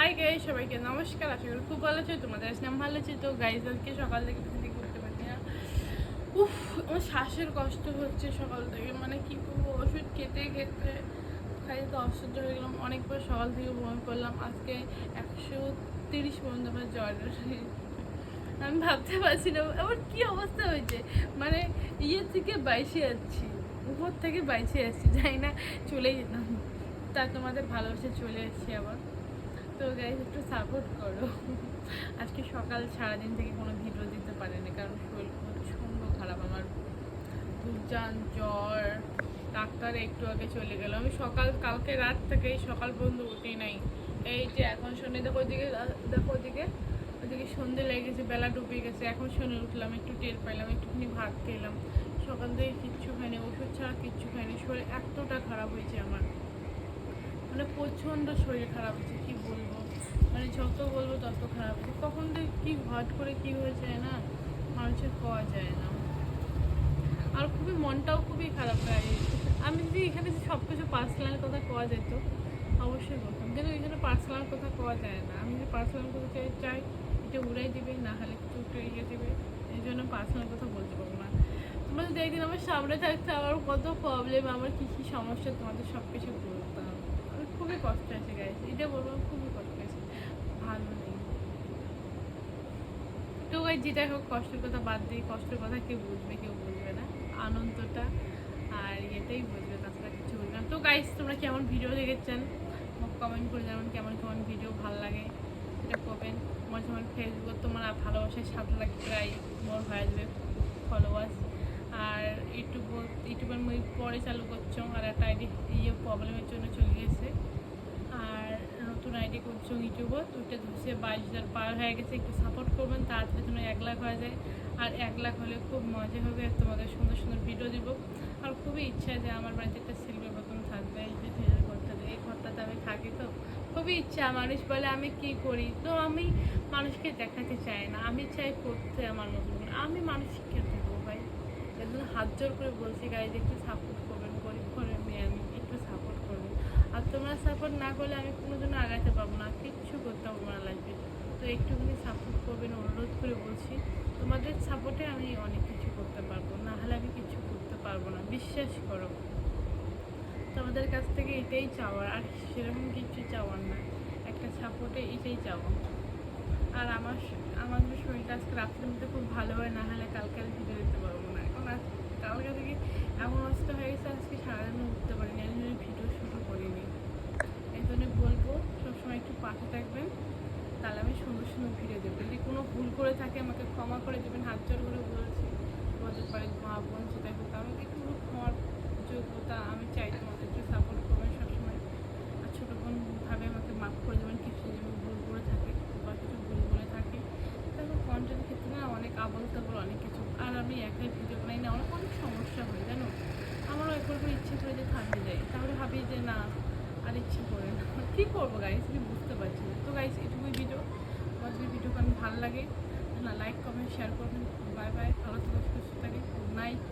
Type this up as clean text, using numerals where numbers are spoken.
Hi guys, সবাইকে নমস্কার। আশা করি খুব ভালো আছো, তোমাদের আজকে আমি ভালো আছি। তো গাইস আজকে সকাল থেকে কিছু করতে পারছি না। আমার শ্বাসের কষ্ট হচ্ছে সকাল থেকে, মানে কি করবো, ওষুধ খেতে খেতে খাইতে তো অসহ্য হয়ে গেলাম। অনেকবার সকাল থেকে বমি করলাম। আজকে 130 পর্যন্ত আমার জ্বর। আমি ভাবতে পারছি না আমার কি অবস্থা হয়েছে, মানে থেকে 22 যাচ্ছি, উপর থেকে 22 আসছি, যাই না চলে যেতাম। তা তোমাদের ভালোবাসে চলে এসেছি আবার। তো গাইস একটু সাপোর্ট করো। আজকে সকাল সারাদিন থেকে কোনো ভিডিও দিতে পারিনি, কারণ শরীর প্রচণ্ড খারাপ আমার, দুর্জান জ্বর। ডাক্তার একটু আগে চলে গেল। আমি কালকে রাত থেকে সকাল পর্যন্ত উঠি নাই। এই যে এখন শোনে, দেখো ওদিকে, দেখো ওদিকে সন্ধে লেগে গেছে, বেলা ডুবে গেছে। এখন শোনে উঠলাম, একটু টের পাইলাম, একটুখানি ভাত খেলাম। সকাল থেকে কিচ্ছু খাইনি, ওষুধ ছাড়া কিচ্ছু খাইনি। শরীর এতটা খারাপ হয়েছে আমার, মানে প্রচণ্ড শরীর খারাপ হচ্ছে, কি বলবো, মানে যত বলবো তত খারাপ হচ্ছে। কখন থেকে কি হট করে কি হয়ে যায় না, মানুষের পাওয়া যায় না। আর খুবই মনটাও খুবই খারাপ লাগে। আমি যদি এখানে সব কিছু পার্সোনাল কথা পাওয়া যেত অবশ্যই বলতাম, কিন্তু এখানে পার্সোনাল কথা পাওয়া যায় না। আমি যদি পার্সোনাল কথা চাই এটা উড়াই দিবে, না হলে কিছু উড়িয়ে দেবে। এই জন্য পার্সোনাল কথা বলতে পারবো না। তোমরা যদি একদিন আমার সামনে থাকতে, আমার কত প্রবলেম, আমার কী কী সমস্যা, তোমাদের সব কিছু বলতাম। আমি খুবই কষ্ট আছে গাইছে, এটা বলবো, খুবই কষ্ট আছে, ভালো নেই। তো গাই যেটা হোক, কষ্টের কথা বাদ দিই। কষ্টের কথা কেউ বুঝবে, কেউ বুঝবে না, আনন্দটা আর এটাই বুঝবে, তাছাড়া কিছু বুঝবে না। তো গাইস তোমরা কেমন ভিডিও দেখেছেন কমেন্ট করে জানাবেন, কেমন কেমন ভিডিও ভালো লাগে সেটা করবেন। আমার যেমন ফেসবুক তোমার ভালোবাসায় 7 লাখ প্রায় মোর হয়ে যাবে ফলোয়ার্স। আর ইউটিউবের মই পরে চালু করছো, আর একটা আইডি প্রবলেমের জন্য চলে গেছে। আর নতুন আইডি করছো ইউটিউবও, দুইটা ধুসে 22,000 পার হয়ে গেছে। একটু সাপোর্ট করবেন, তাড়াতাড়ি যেন 1 লাখ হয়ে যায়। আর 1 লাখ হলে খুব মজা হবে, তোমাদের সুন্দর সুন্দর ভিডিও দিব। আর খুবই ইচ্ছা যে আমার বাড়িতে একটা সিলভার বোতল থাকবে, এই যে ঘরটাতে, এই ঘরটাতে আমি থাকি। তো খুবই ইচ্ছা, মানুষ বলে আমি কি করি, তো আমি মানুষকে দেখাতে চাই না, আমি চাই করতে আমার মতন। আমি মানুষকে দেবো ভাই, এর জন্য হাত জোর করে বলছি গাইজ, একটু সাপোর্ট করবেন। গরিব ঘরের মেয়ে আমি, একটু সাপোর্ট করবেন। আর তোমরা সাপোর্ট না করলে আমি কোনো জন্য আগাতে পারবো না, কিচ্ছু করতে পারবো না লাইফে। তো একটুখানি সাপোর্ট করবেন, অনুরোধ করে বলছি। তোমাদের সাপোর্টে আমি অনেক কিছু করতে পারবো, না হলে আমি কিছু করতে পারবো না, বিশ্বাস করো। তোমাদের কাছ থেকে এটাই চাওয়ার, আর সেরকম কিছু চাওয়ার না, একটা সাপোর্টে এটাই চাওয়া। আর আমাদের শরীরটা আজকে রাত্রের মধ্যে খুব ভালো হয়, না হলে কালকে আর ভিডিও দিতে পারবো না। এখন কালকে থেকে এমন অবস্থা হয়ে গেছে, আজকে সারাদিন উঠতে পারিনি, আমি ভিডিও শুরু করিনি। এই জন্য বলবো সবসময় একটু পাশে থাকবেন, তাহলে আমি সুন্দর সুন্দর ভিডিও দেবো। যদি কোনো ভুল করে থাকে আমাকে ক্ষমা করে দেবেন, হাত জোর করে বলছি। তোমাদের পারে মা বোন সেটাই, কারণ একটু ক্ষমার যোগ্যতা আমি চাই। তোমাদের একটু সাপোর্ট করবেন সবসময়। আর ছোটো বোন ভাবে আমাকে মাফ করে দেবেন, কিছু যদি ভুল করে থাকে বা কিছু ভুল বলে থাকে। তারপর কন্টেন্ট ক্ষেত্রে না অনেক আবল তাবল অনেক কিছু, আর আমি একাই ভিডিও বানাই না, অনেক অনেক সমস্যা হয় জানো। আমারও একবার করে ইচ্ছে করে যে থাকতে যাই, তাহলে ভাবি যে না আর ইচ্ছে করে না, কী করবো গাইস, আমি বুঝতে পারছি না। তো গাইস এটুকুই ভিডিও, আমাদের ভিডিওটা আমি ভালো লাগে না, লাইক কমেন্ট শেয়ার করবেন। বাই বাই, ভালো থাকবে, সুস্থ থাকে, গুড নাইট।